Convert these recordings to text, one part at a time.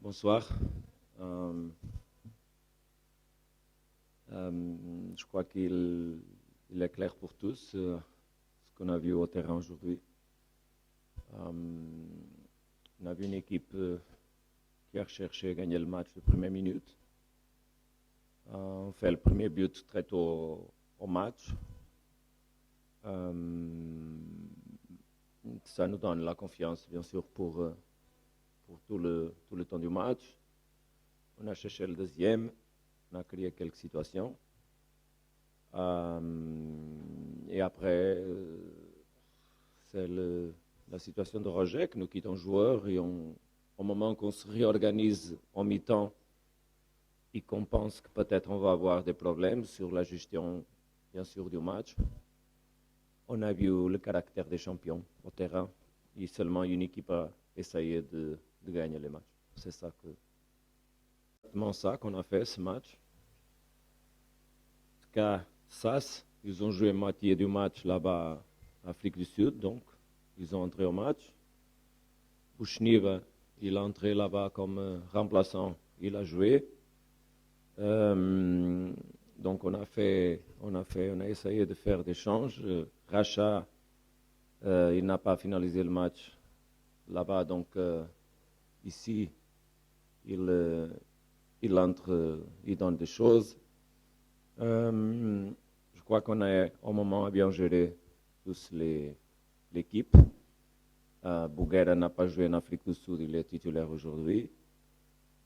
Bonsoir. Euh, je crois qu'il est clair pour tous ce qu'on a vu au terrain aujourd'hui. On a vu une équipe qui a cherché à gagner le match de première minute. On fait le premier but très tôt au match. Ça nous donne la confiance, bien sûr, pour tout le temps du match. On a cherché le deuxième, on a créé quelques situations. Et après, c'est la situation de rejet que nous quittons joueurs et au moment qu'on se réorganise en mi-temps et qu'on pense que peut-être on va avoir des problèmes sur la gestion, bien sûr, du match, on a vu le caractère des champions au terrain et seulement une équipe a essayé de gagner les matchs. C'est exactement ça qu'on a fait ce match. Car SAS, ils ont joué moitié du match là-bas en Afrique du Sud, donc ils ont entré au match. Bouchniva, il est entré là-bas comme remplaçant, il a joué. Donc on a essayé de faire des changes. Racha, il n'a pas finalisé le match là-bas, donc ici, il entre, il donne des choses. Je crois qu'on a au moment bien géré tous l'équipe. Bouguera n'a pas joué en Afrique du Sud, il est titulaire aujourd'hui.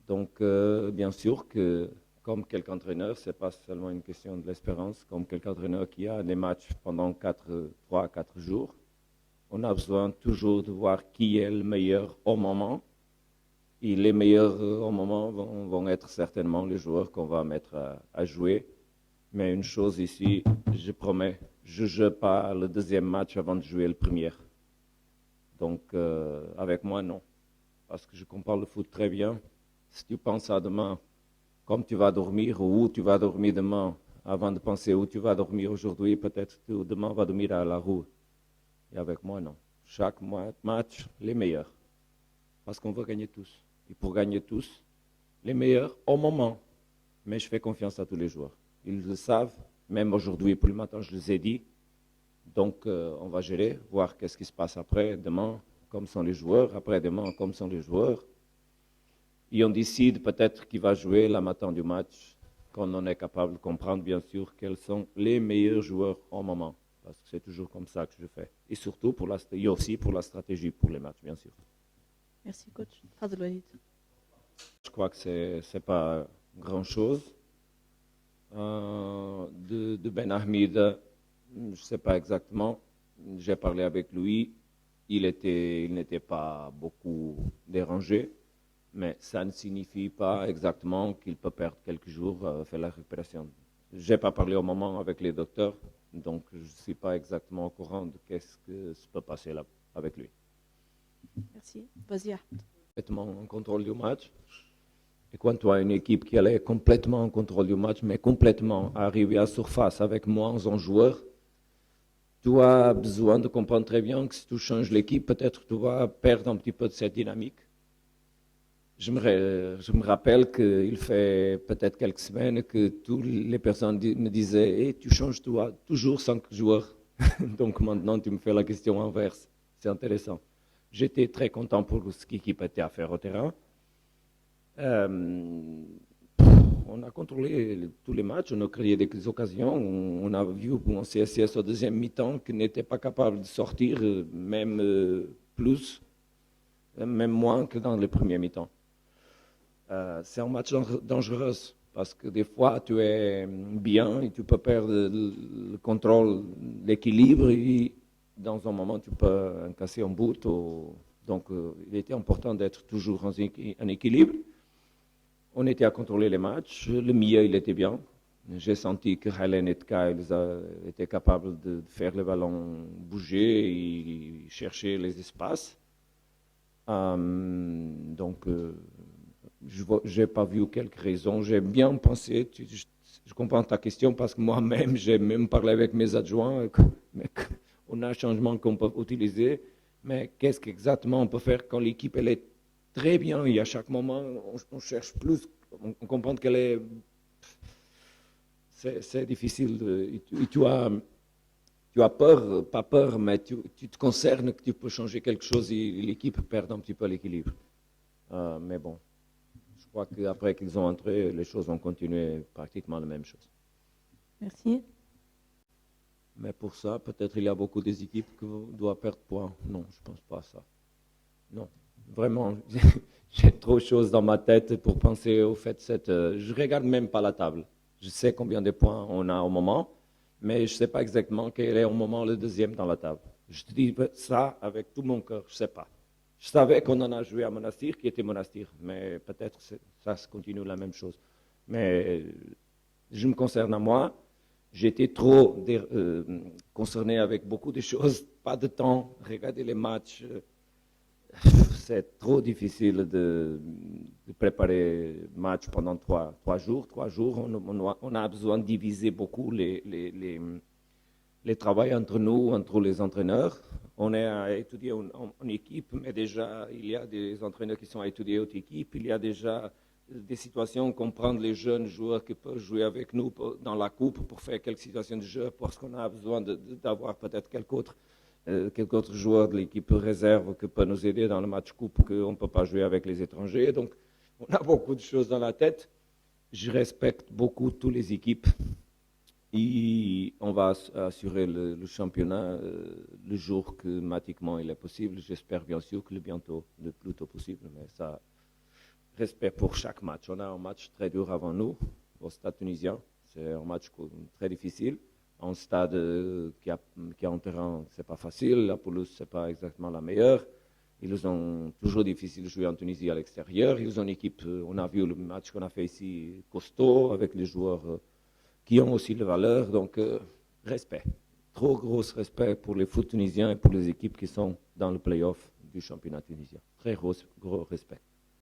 Donc, bien sûr que comme quelques entraîneurs, ce n'est pas seulement une question de l'espérance, comme quelques entraîneurs qui a des matchs pendant 3 à 4 jours, on a besoin toujours de voir qui est le meilleur au moment. Et les meilleurs au moment vont être certainement les joueurs qu'on va mettre à jouer. Mais une chose ici, je promets, je ne joue pas le deuxième match avant de jouer le premier. Donc, avec moi, non. Parce que je comprends le foot très bien. Si tu penses à demain, comme tu vas dormir ou où tu vas dormir demain, avant de penser où tu vas dormir aujourd'hui, peut-être que demain va dormir à la rue. Et avec moi, non. Chaque match, les meilleurs. Parce qu'on va gagner tous. Et pour gagner tous, les meilleurs au moment. Mais je fais confiance à tous les joueurs. Ils le savent. Même aujourd'hui, pour le matin, je les ai dit. Donc, on va gérer, voir qu'est-ce qui se passe après, demain, comme sont les joueurs, après-demain, comme sont les joueurs. Et on décide peut-être qui va jouer la matin du match, quand on est capable de comprendre, bien sûr, quels sont les meilleurs joueurs au moment. Parce que c'est toujours comme ça que je fais. Et surtout, et aussi pour la stratégie pour les matchs, bien sûr. Merci, coach. Fadel Walid. Je crois que ce n'est pas grand-chose. De Ben Ahmed, je ne sais pas exactement. J'ai parlé avec lui. Il n'était pas beaucoup dérangé. Mais ça ne signifie pas exactement qu'il peut perdre quelques jours à faire la récupération. Je n'ai pas parlé au moment avec les docteurs, donc je ne suis pas exactement au courant de qu'est-ce que se peut passer là avec lui. Merci. Vas-y, Ahmed. Complètement en contrôle du match. Et quand tu as une équipe qui est complètement en contrôle du match, mais complètement arrivée à surface avec moins en joueurs, tu as besoin de comprendre très bien que si tu changes l'équipe, peut-être tu vas perdre un petit peu de cette dynamique. Je me rappelle qu'il fait peut-être quelques semaines que toutes les personnes me disaient hey, tu changes toi, toujours 5 joueurs. Donc maintenant, tu me fais la question inverse. C'est intéressant. J'étais très content pour ce qu'équipe était à faire au terrain. On a contrôlé tous les matchs, on a créé des occasions. On a vu mon CSS au deuxième mi-temps qui n'était pas capable de sortir, même plus, même moins que dans le premier mi-temps. C'est un match dangereux parce que des fois tu es bien et tu peux perdre le contrôle, l'équilibre et dans un moment tu peux casser un bout. Donc il était important d'être toujours en équilibre. On était à contrôler les matchs, le milieu il était bien. J'ai senti que Helen et Kyle étaient capables de faire le ballon bouger et chercher les espaces. Donc je n'ai pas vu quelques raisons. J'ai bien pensé, je comprends ta question parce que moi-même, j'ai même parlé avec mes adjoints. On a un changement qu'on peut utiliser, mais qu'est-ce qu'exactement on peut faire quand l'équipe elle est très bien et à chaque moment, on cherche plus, on comprend qu'elle est... C'est difficile. Et tu as peur, pas peur, mais tu te concernes que tu peux changer quelque chose et l'équipe perd un petit peu l'équilibre. Mais bon, je crois qu'après qu'ils ont entré, les choses ont continué pratiquement la même chose. Merci. Mais pour ça, peut-être il y a beaucoup des équipes qui doivent perdre points. Non, je ne pense pas à ça. Non, vraiment, j'ai trop de choses dans ma tête pour penser au fait que je ne regarde même pas la table. Je sais combien de points on a au moment, mais je ne sais pas exactement quel est au moment le deuxième dans la table. Je te dis ça avec tout mon cœur, je ne sais pas. Je savais qu'on en a joué à Monastir, qui était Monastir, mais peut-être ça se continue la même chose. Mais je me concerne à moi, j'étais trop concerné avec beaucoup de choses, pas de temps, regarder les matchs. C'est trop difficile de préparer le match pendant trois jours. 3 jours, on a besoin de diviser beaucoup les travaux entre nous, entre les entraîneurs. On est à étudier en équipe, mais déjà, il y a des entraîneurs qui sont à étudier autre équipe. Il y a déjà des situations qu'on prend les jeunes joueurs qui peuvent jouer avec nous dans la coupe pour faire quelques situations de jeu, parce qu'on a besoin d'avoir peut-être quelques autres joueurs de l'équipe réserve qui peuvent nous aider dans le match coupe qu'on ne peut pas jouer avec les étrangers. Donc, on a beaucoup de choses dans la tête. Je respecte beaucoup toutes les équipes et on va assurer le championnat le jour que mathématiquement il est possible. J'espère bien sûr que le plus tôt possible, mais ça, respect pour chaque match. On a un match très dur avant nous au stade tunisien. C'est un match très difficile. Un stade qui a un terrain, c'est pas facile. La pelouse, c'est pas exactement la meilleure. Ils ont toujours difficile de jouer en Tunisie à l'extérieur. Ils ont une équipe, on a vu le match qu'on a fait ici, costaud, avec les joueurs qui ont aussi de valeur. Donc, respect. Trop gros respect pour les foot tunisiens et pour les équipes qui sont dans le play-off du championnat tunisien. Très gros respect.